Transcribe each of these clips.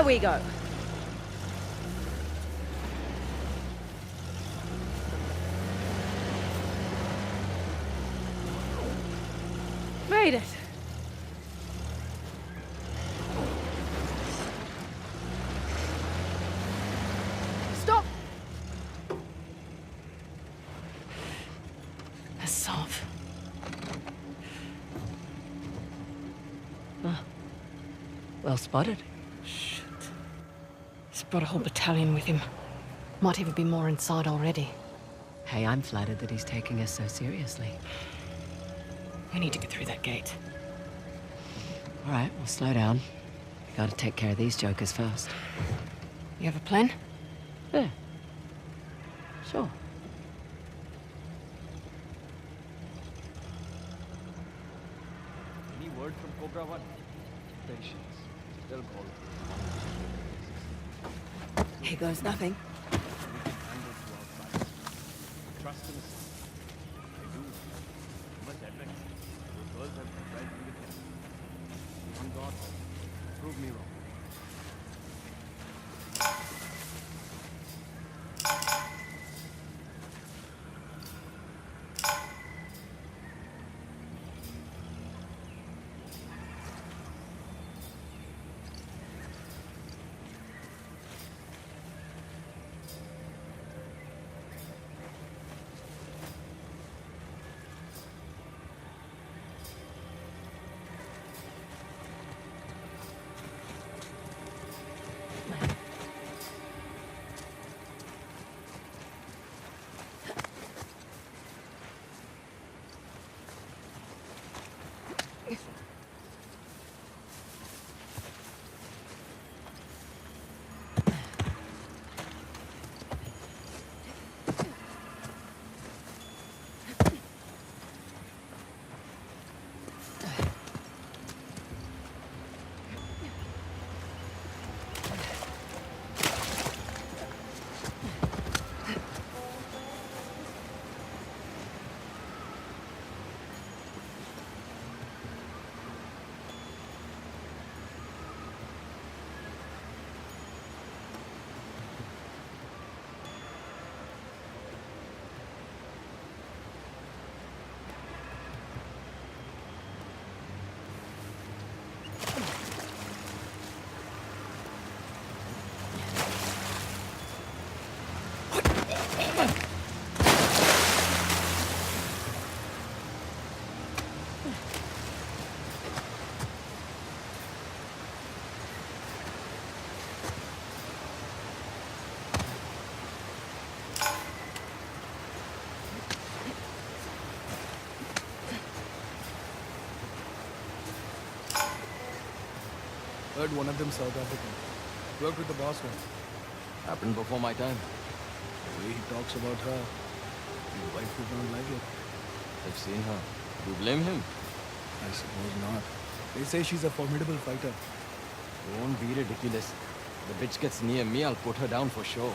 we go. Made it. Stop. A Sov. Well spotted. Shit. He's brought a whole battalion with him. Might even be more inside already. Hey, I'm flattered that he's taking us so seriously. We need to get through that gate. All right, we'll slow down. Gotta take care of these jokers first. You have a plan? Yeah. Sure. Any word from Cobra 1? Patience. They'll call it. Here goes nothing. We can handle throughout life. Trust in us. I do. You must admit, those girls have surprised me with him. On God, prove me wrong. Heard one of them South African. Worked with the boss once. Happened before my time. The way he talks about her, his wife would not like it. I've seen her. You blame him? I suppose not. They say she's a formidable fighter. Don't be ridiculous. The bitch gets near me, I'll put her down for sure.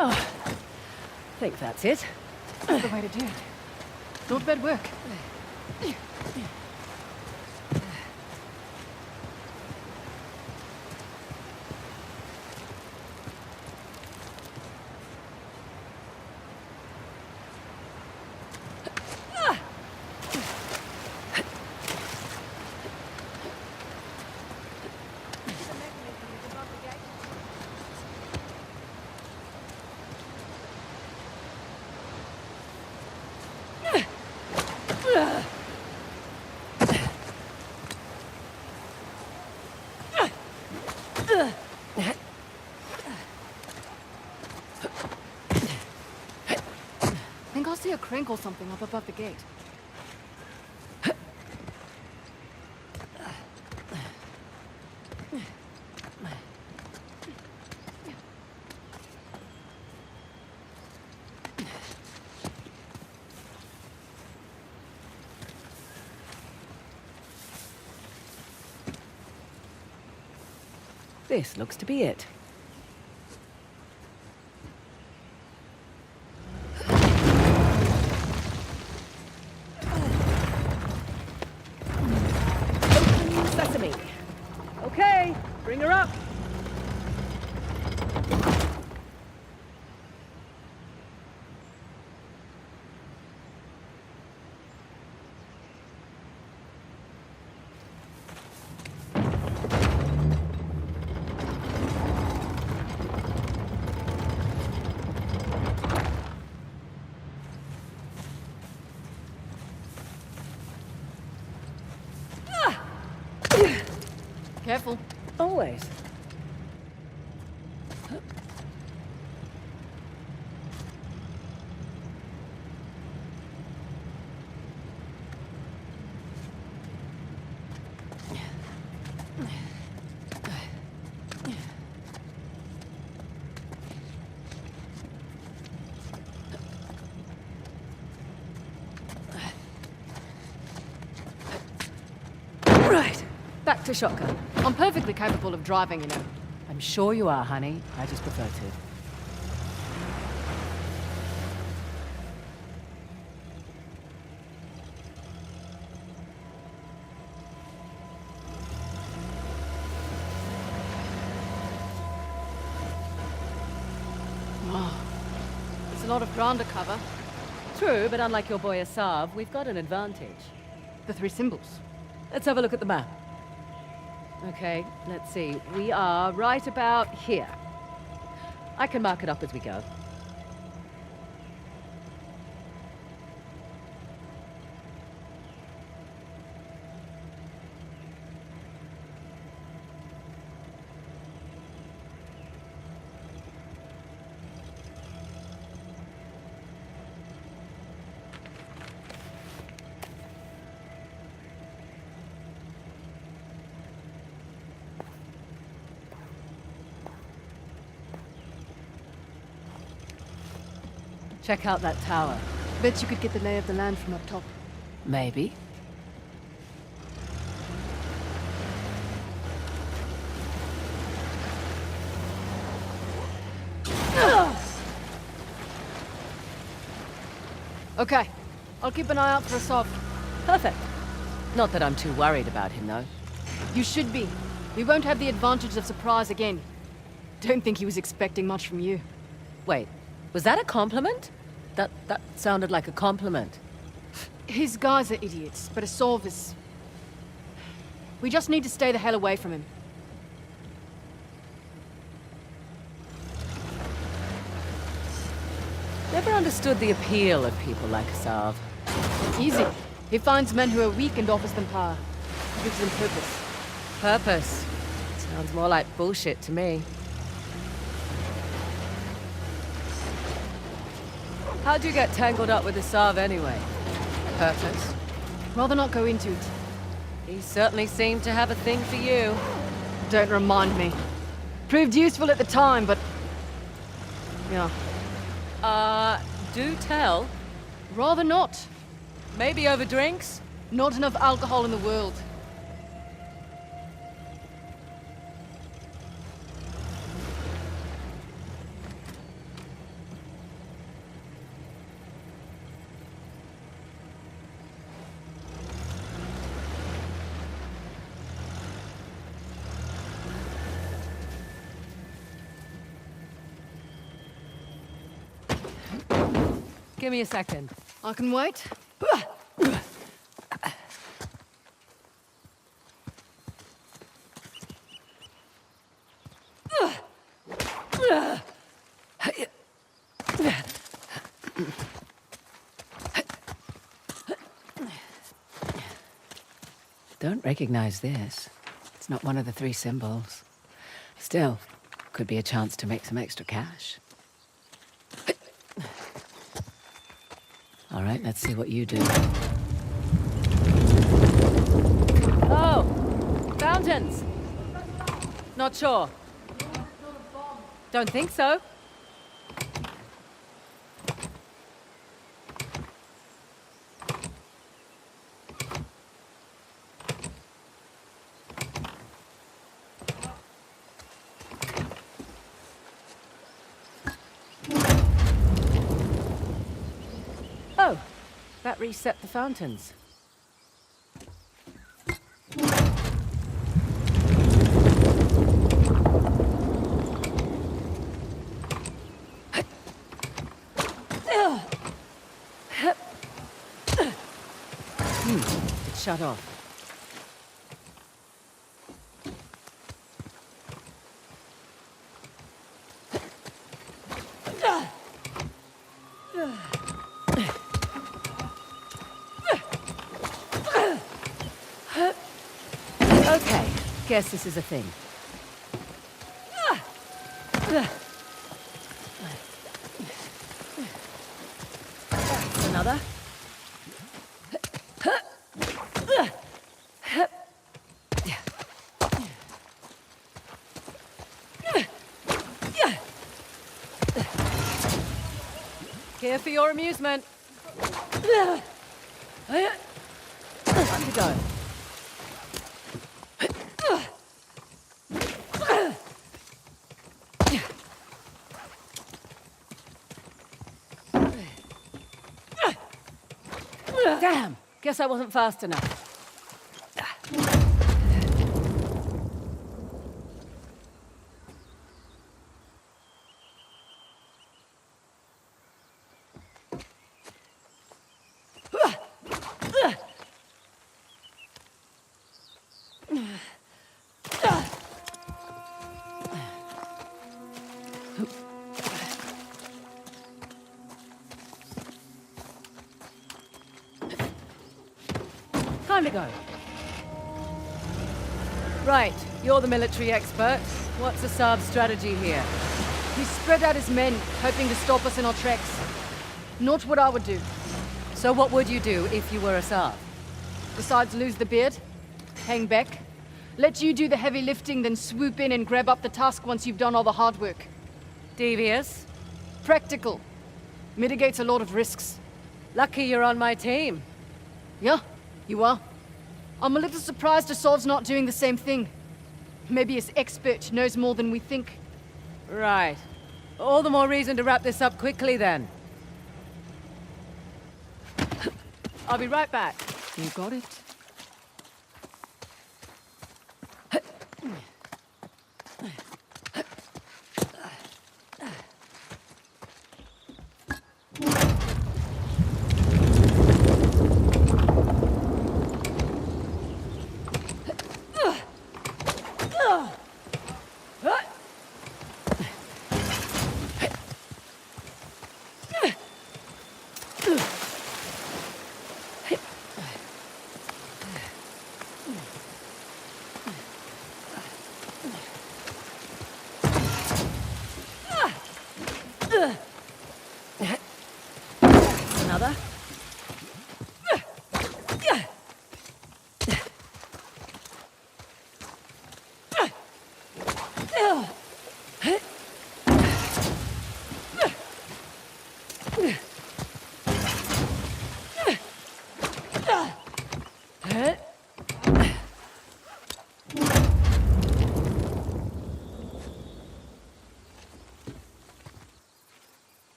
Oh, I think that's it. That's the way to do it. Not bad work. I think I'll see a crank or something up above the gate. This looks to be it. Open sesame. Okay, bring her up. Careful. Always. Back to shotgun. I'm perfectly capable of driving, you know. I'm sure you are, honey. I just prefer to. Oh, it's a lot of ground to cover. True, but unlike your boy Asav, we've got an advantage. The three symbols. Let's have a look at the map. Okay, let's see. We are right about here. I can mark it up as we go. Check out that tower. Bet you could get the lay of the land from up top. Maybe. Okay, I'll keep an eye out for Asav. Perfect. Not that I'm too worried about him, though. You should be. We won't have the advantage of surprise again. Don't think he was expecting much from you. Wait, was that a compliment? That sounded like a compliment. His guys are idiots, but Asav is... We just need to stay the hell away from him. Never understood the appeal of people like Asav. Easy. He finds men who are weak and offers them power. Gives them purpose. Purpose. Sounds more like bullshit to me. How'd you get tangled up with Asav anyway? Purpose? Rather not go into it. He certainly seemed to have a thing for you. Don't remind me. Proved useful at the time, but... Yeah. Do tell. Rather not. Maybe over drinks? Not enough alcohol in the world. Give me a second. I can wait. Don't recognize this. It's not one of the three symbols. Still, could be a chance to make some extra cash. All right, let's see what you do. Oh! Fountains! Not sure. Don't think so. Oh, that reset the fountains. It's shut off. Okay, guess this is a thing. That's another. Here for your amusement. Time to go. Guess I wasn't fast enough. Time to go. Right, you're the military expert. What's Asav's strategy here? He's spread out his men, hoping to stop us in our tracks. Not what I would do. So what would you do if you were Asav? Besides lose the beard, hang back, let you do the heavy lifting, then swoop in and grab up the Tusk once you've done all the hard work. Devious? Practical. Mitigates a lot of risks. Lucky you're on my team. Yeah, you are. I'm a little surprised Asav's not doing the same thing. Maybe his expert knows more than we think. Right. All the more reason to wrap this up quickly then. I'll be right back. You got it. Another.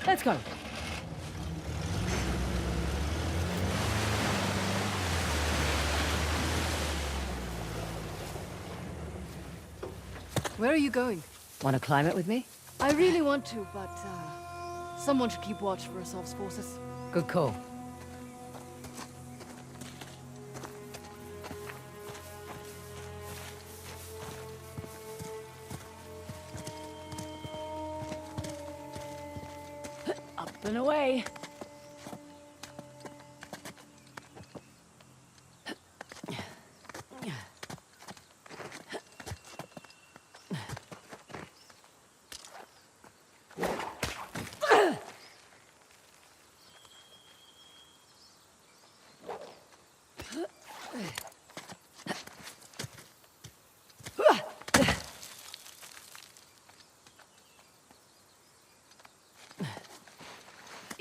Let's go. Where are you going? Want to climb it with me? I really want to, but someone should keep watch for Asav's forces. Good call. Up and away.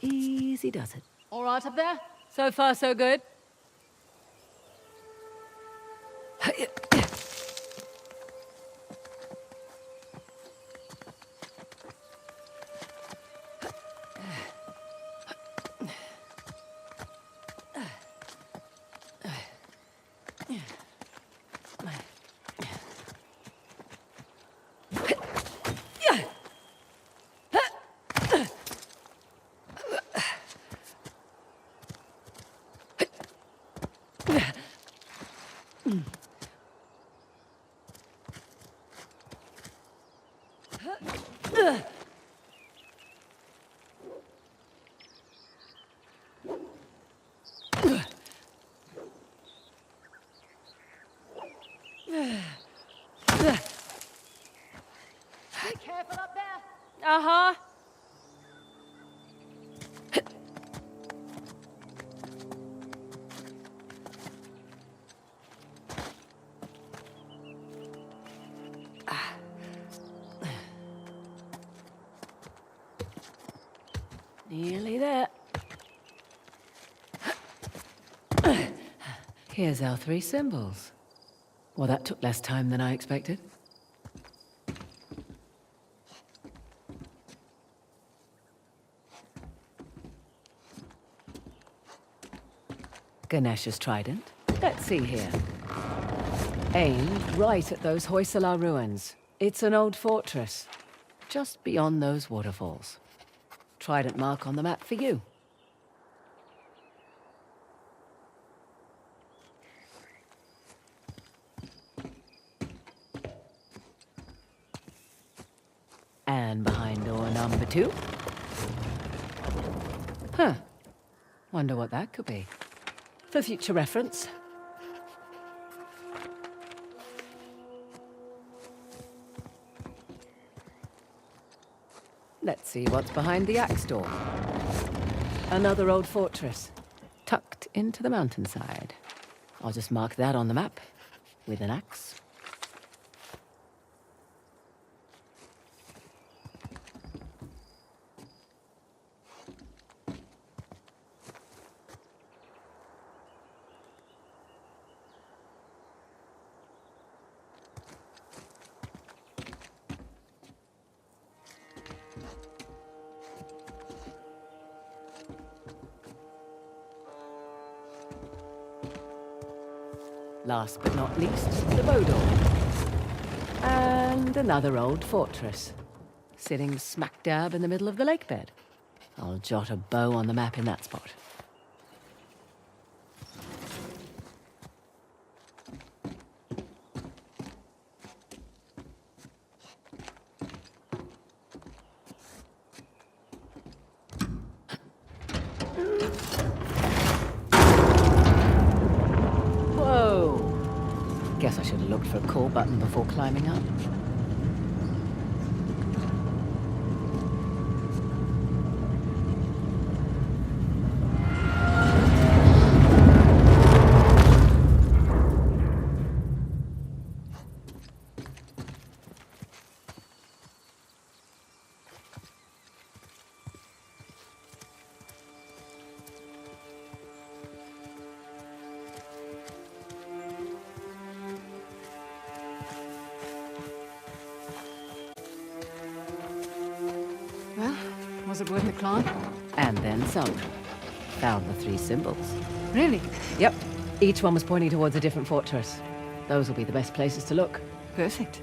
Easy does it. All right up there? So far, so good. Nearly there. Here's our 3 symbols. Well, that took less time than I expected. Ganesh's trident. Let's see here. Aimed right at those Hoysala ruins. It's an old fortress, just beyond those waterfalls. Trident mark on the map for you. And behind door number 2. Huh. Wonder what that could be. For future reference. Let's see what's behind the axe door. Another old fortress, tucked into the mountainside. I'll just mark that on the map with an axe. Last but not least, the bow door. And another old fortress, sitting smack dab in the middle of the lake bed. I'll jot a bow on the map in that spot. Guess I should have looked for a call button before climbing up. Well, was it worth the climb? And then some. Found the 3 symbols. Really? Yep. Each one was pointing towards a different fortress. Those will be the best places to look. Perfect.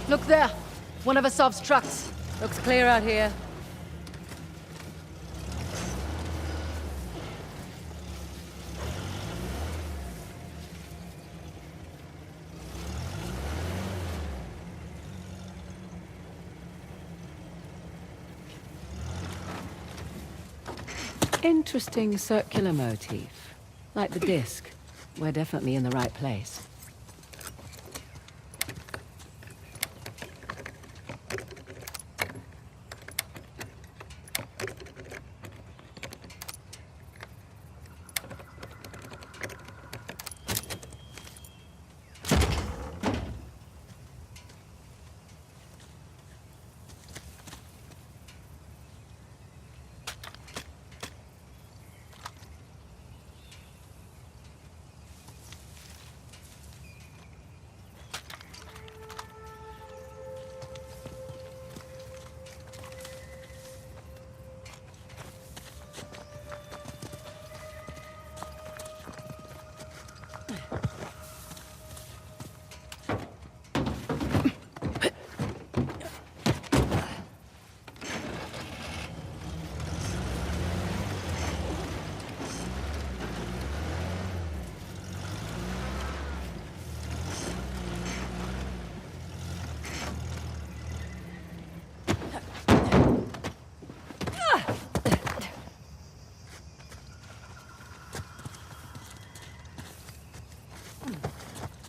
Look there. One of Asav's trucks. Looks clear out here. Interesting circular motif. Like the disc. We're definitely in the right place.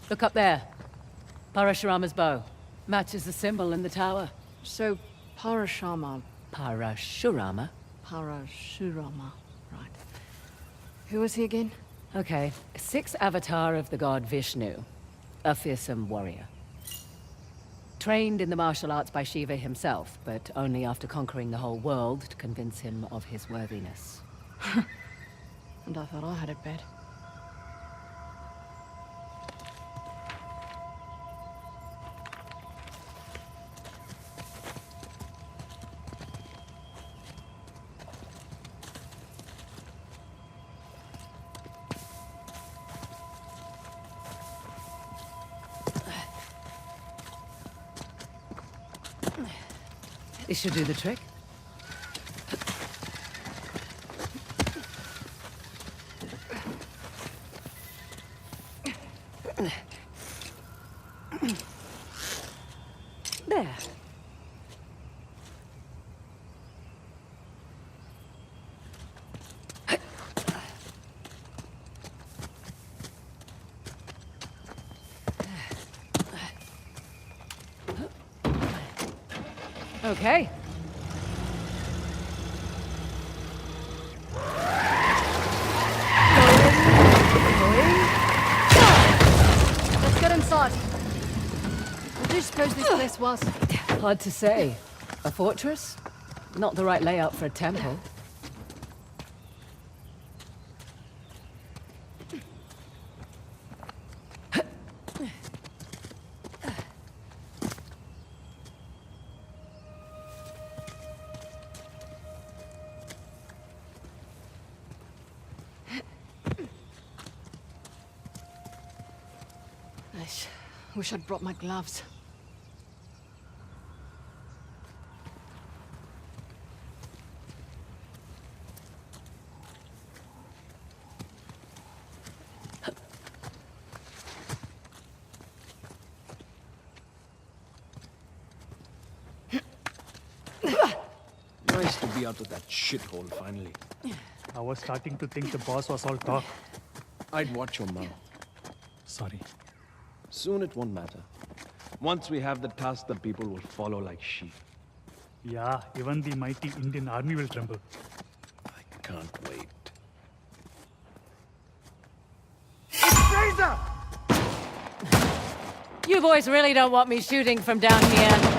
Look up there. Parashurama's bow. Matches the symbol in the tower. So, Parashurama. Parashurama? Parashurama. Right. Who was he again? Okay. Sixth avatar of the god Vishnu. A fearsome warrior. Trained in the martial arts by Shiva himself, but only after conquering the whole world to convince him of his worthiness. And I thought I had it bad. This should do the trick. There. Okay. Let's get inside. What do you suppose this place was? Hard to say. A fortress? Not the right layout for a temple. Wish I'd brought my gloves. Nice to be out of that shithole finally. I was starting to think the boss was all talk. I'd watch your mouth. Sorry. Soon it won't matter. Once we have the Tusk, the people will follow like sheep. Yeah, even the mighty Indian army will tremble. I can't wait. You boys really don't want me shooting from down here.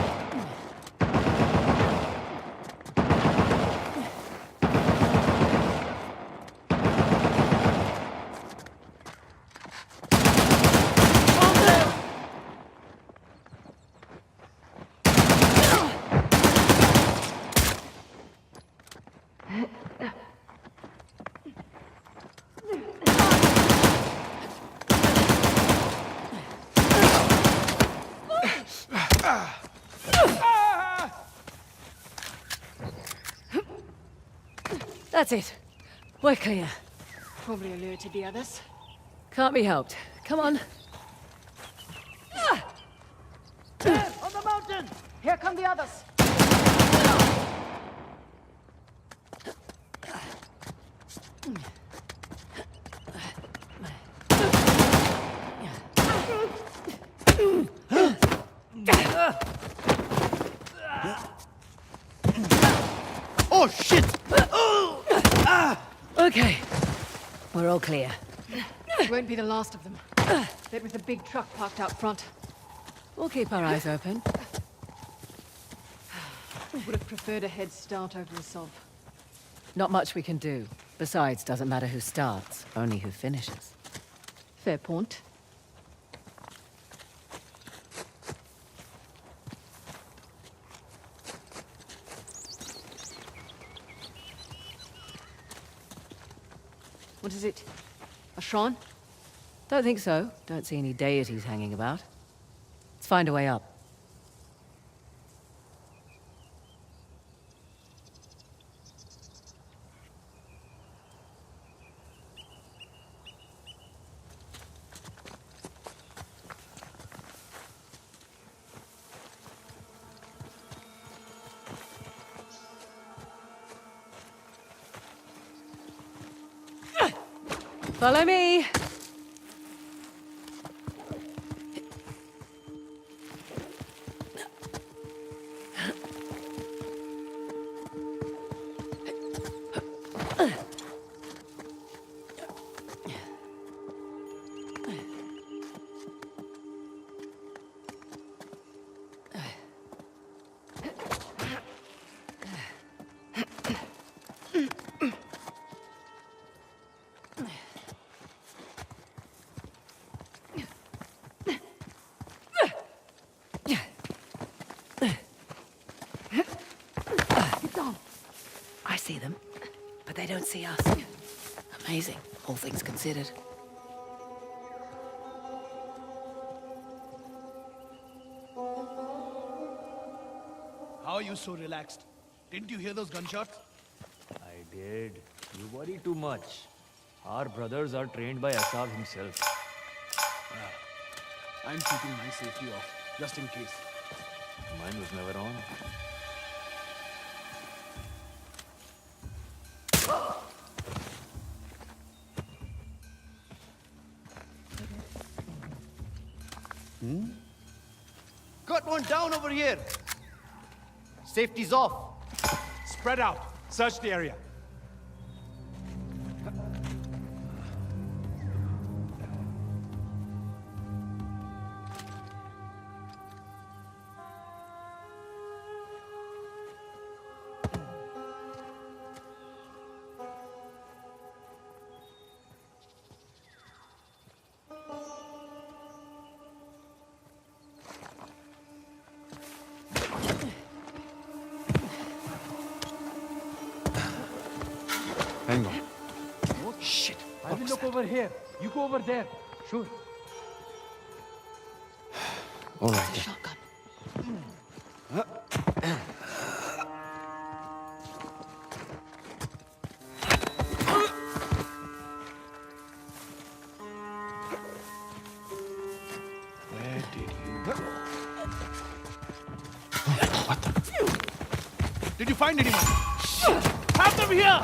That's it. We're clear. Probably alerted the others. Can't be helped. Come on. There, on the mountain! Here come the others. Oh, shit! Okay. We're all clear. Won't be the last of them. That was the big truck parked out front. We'll keep our eyes open. Would have preferred a head start over the Sov. Not much we can do. Besides, doesn't matter who starts, only who finishes. Fair point. What is it? A shrine? Don't think so. Don't see any deities hanging about. Let's find a way up. Follow me! I see them, but they don't see us. Amazing, all things considered. How are you so relaxed? Didn't you hear those gunshots? I did. You worry too much. Our brothers are trained by Asaf himself. I'm keeping my safety off, just in case. Mine was never on. Got one down over here! Safety's off. Spread out. Search the area. Hang on. Oh, shit. I will look over here. You go over there. Sure. All right. Shotgun. Where did you go? What the? Did you find anyone? Have them here!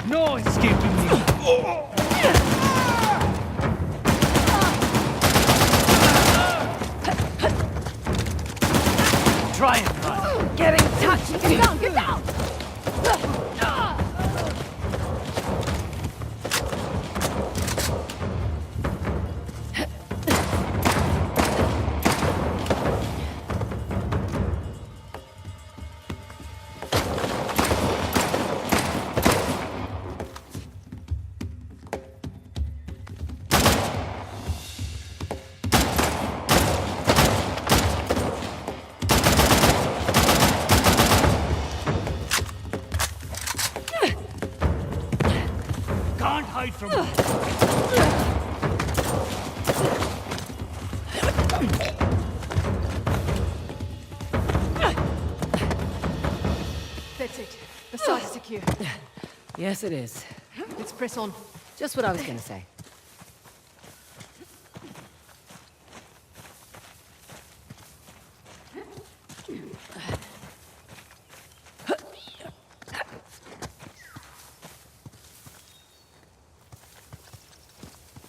No escaping me. Try and run. Getting touched! Get down! Get down! from... That's it. The site is secure. Yes, it is. Let's press on. Just what I was gonna say.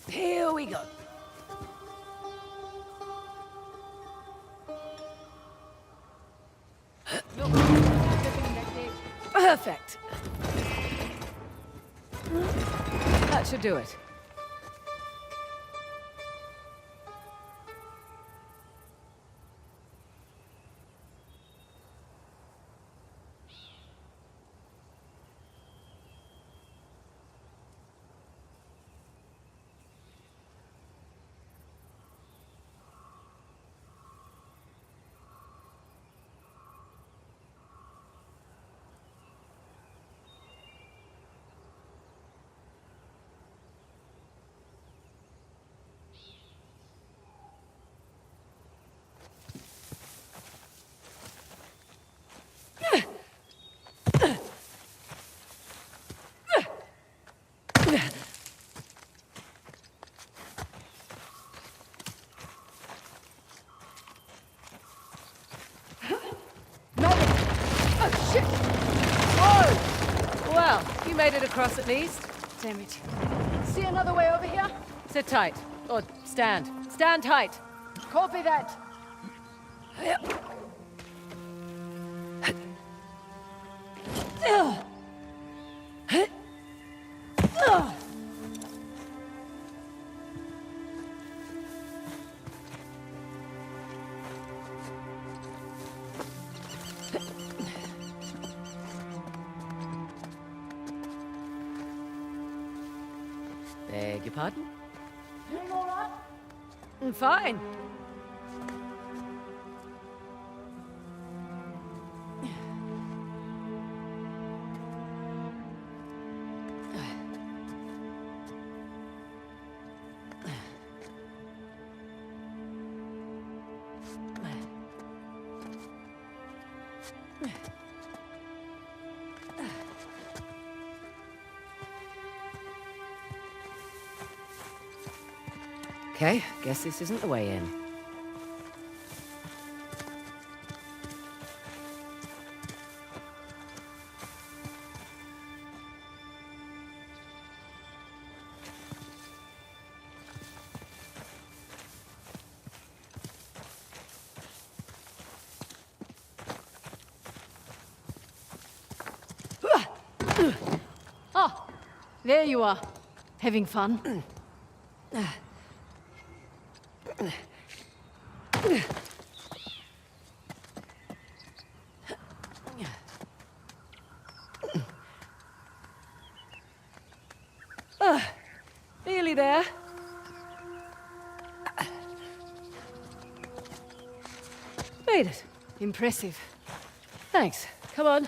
Here we go. Perfect. That should do it. Well, you made it across at least. Damn it. See another way over here? Sit tight. Or stand. Stand tight. Copy that. Beg your pardon? You all right? Fine. Okay, guess this isn't the way in. Oh, there you are. Having fun? Nearly there. Made it. Impressive. Thanks. Come on.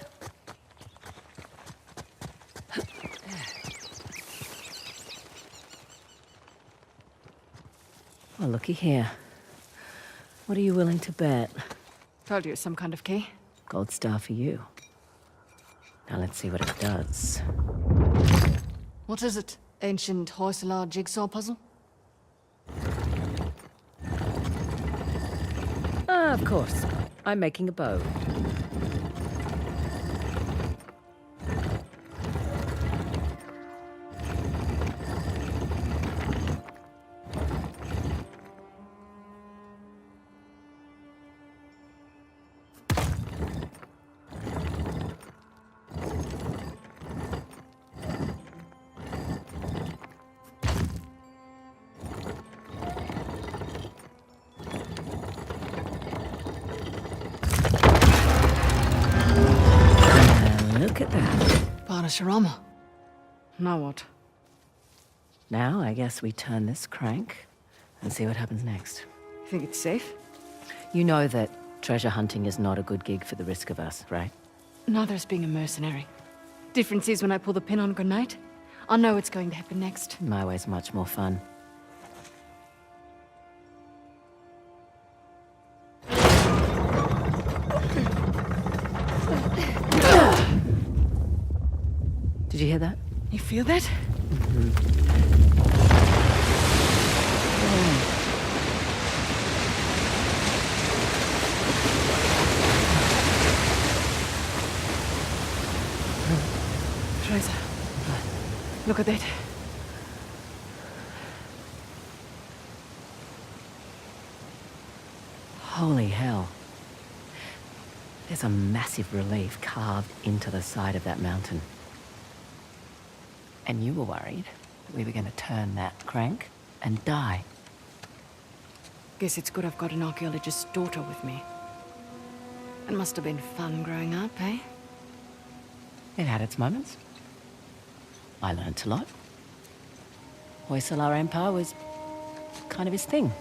Well, looky here. What are you willing to bet? Told you it's some kind of key. Gold star for you. Now let's see what it does. What is it? Ancient Hoysala jigsaw puzzle? Ah, of course. I'm making a bow. Look at that. Parashurama. Now what? Now I guess we turn this crank and see what happens next. Think it's safe? You know that treasure hunting is not a good gig for the risk of us, right? Neither is being a mercenary. Difference is when I pull the pin on a grenade, I know what's going to happen next. My way's much more fun. Did you hear that? You feel that? Fraser, look at that. Holy hell. There's a massive relief carved into the side of that mountain. And you were worried that we were going to turn that crank and die. Guess it's good I've got an archaeologist's daughter with me. It must have been fun growing up, eh? It had its moments. I learnt a lot. Hoysala Empire was kind of his thing.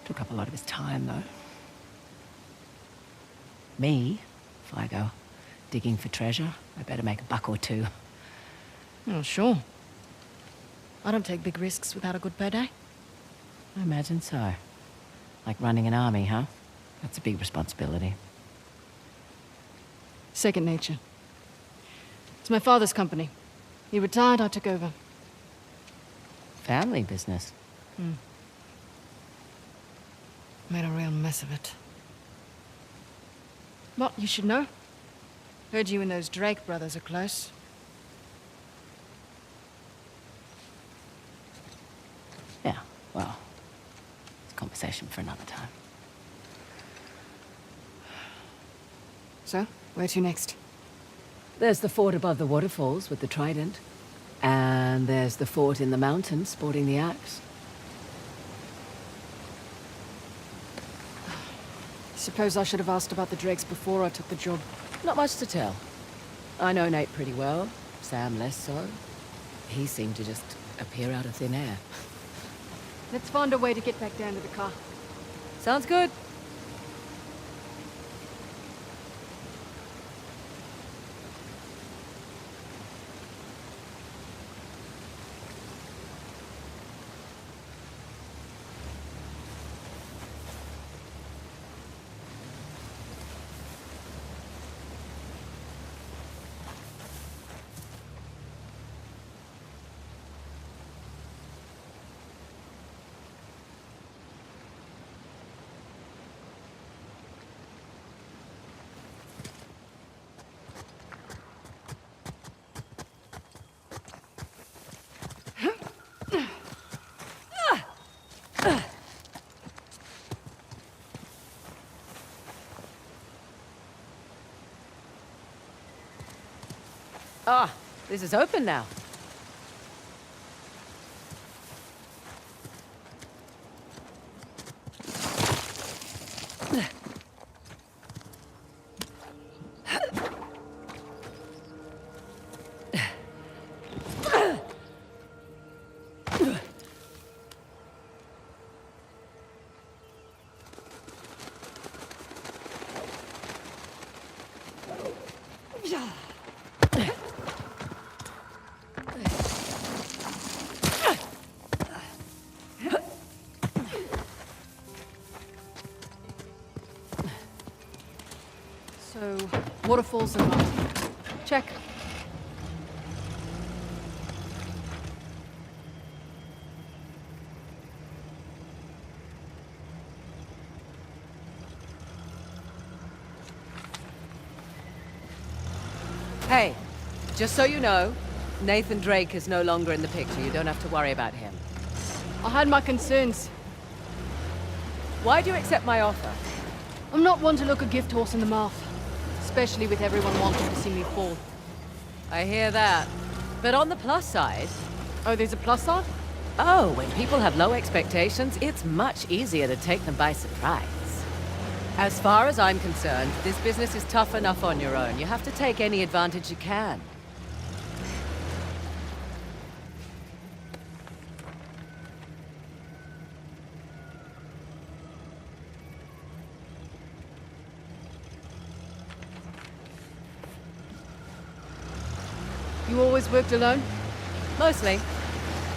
Took up a lot of his time, though. Me, if I go digging for treasure, I better make a buck or two. Oh, sure. I don't take big risks without a good payday. I imagine so. Like running an army, huh? That's a big responsibility. Second nature. It's my father's company. He retired, I took over. Family business. Made a real mess of it. What, you should know? Heard you and those Drake brothers are close. Yeah, well, it's a conversation for another time. So, where to next? There's the fort above the waterfalls with the trident. And there's the fort in the mountains sporting the axe. Suppose I should have asked about the Drakes before I took the job. Not much to tell. I know Nate pretty well, Sam less so. He seemed to just appear out of thin air. Let's find a way to get back down to the car. Sounds good. Ah, this is open now. So, waterfalls and mountain. Check. Hey, just so you know, Nathan Drake is no longer in the picture. You don't have to worry about him. I had my concerns. Why do you accept my offer? I'm not one to look a gift horse in the mouth. Especially with everyone wanting to see me fall. I hear that. But on the plus side... Oh, there's a plus side? Oh, when people have low expectations, it's much easier to take them by surprise. As far as I'm concerned, this business is tough enough on your own. You have to take any advantage you can. You always worked alone? Mostly.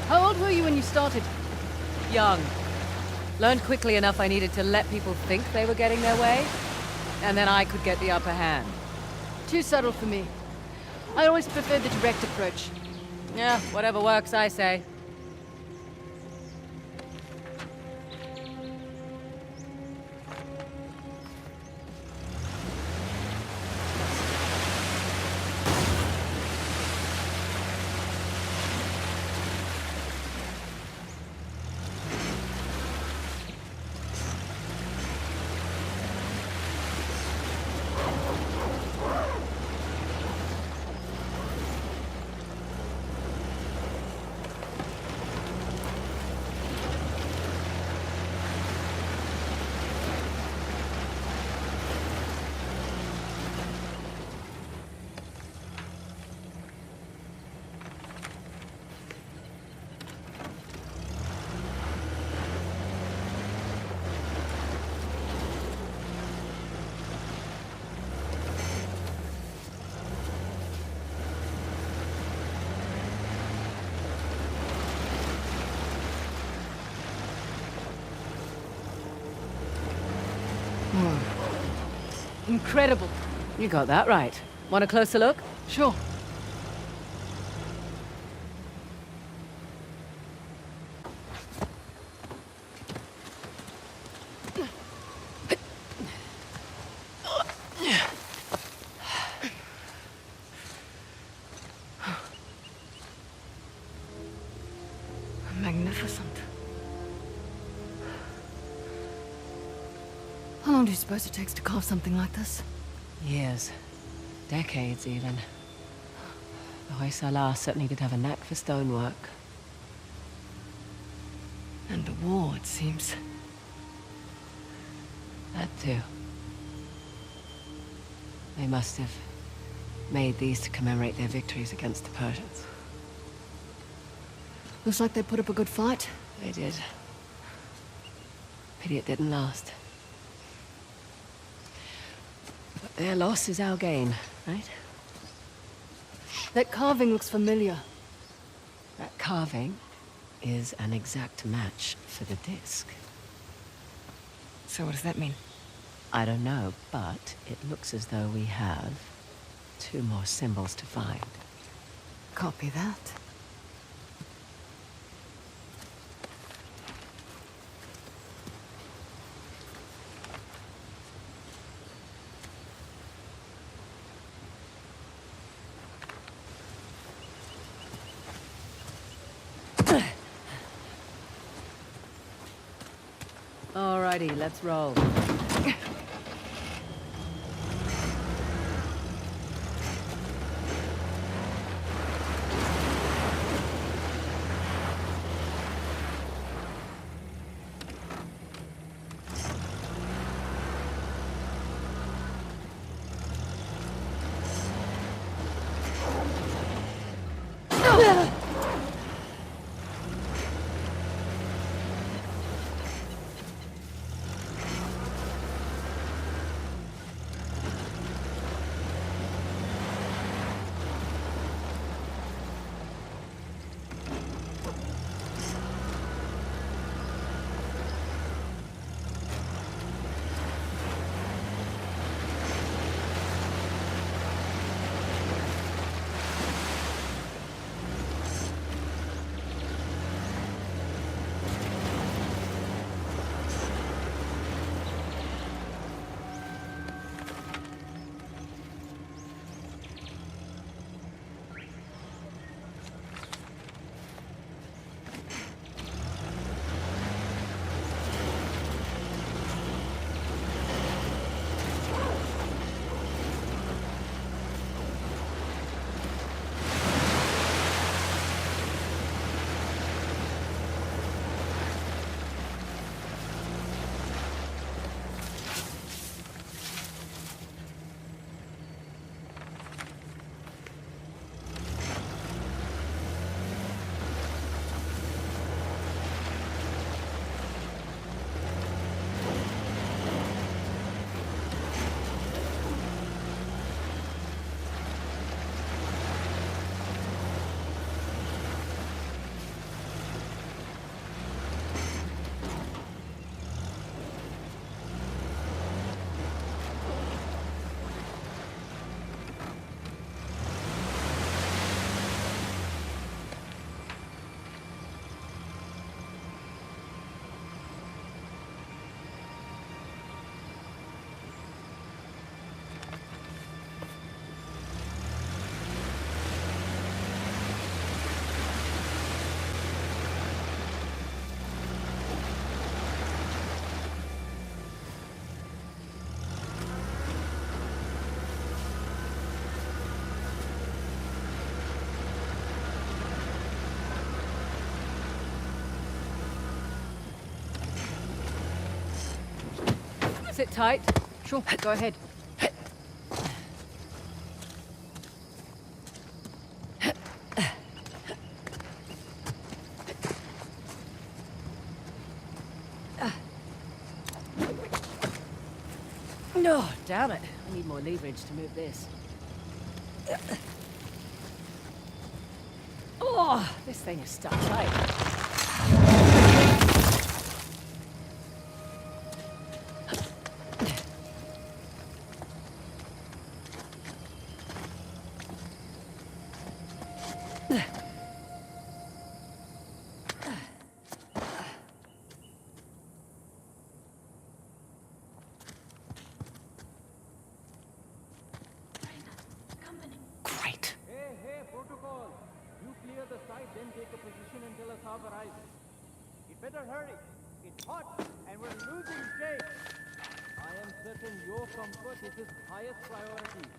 How old were you when you started? Young. Learned quickly enough I needed to let people think they were getting their way, and then I could get the upper hand. Too subtle for me. I always preferred the direct approach. Yeah, whatever works, I say. Incredible. You got that right. Want a closer look? Sure. Magnificent. How long do you suppose it takes to carve something like this? Years. Decades, even. The Hoysala certainly did have a knack for stonework. And the war, it seems. That too. They must have made these to commemorate their victories against the Persians. Looks like they put up a good fight. They did. Pity it didn't last. But their loss is our gain, right? That carving looks familiar. That carving is an exact match for the disc. So what does that mean? I don't know, but it looks as though we have 2 more symbols to find. Copy that. Alrighty, let's roll. Sit tight. Sure, go ahead. No, damn it. I need more leverage to move this. Oh, this thing is stuck tight. Great. Hey, protocol. You clear the site, then take a position until a sub arrives. You better hurry. It's hot, and we're losing Jake. I am certain your comfort is his highest priority.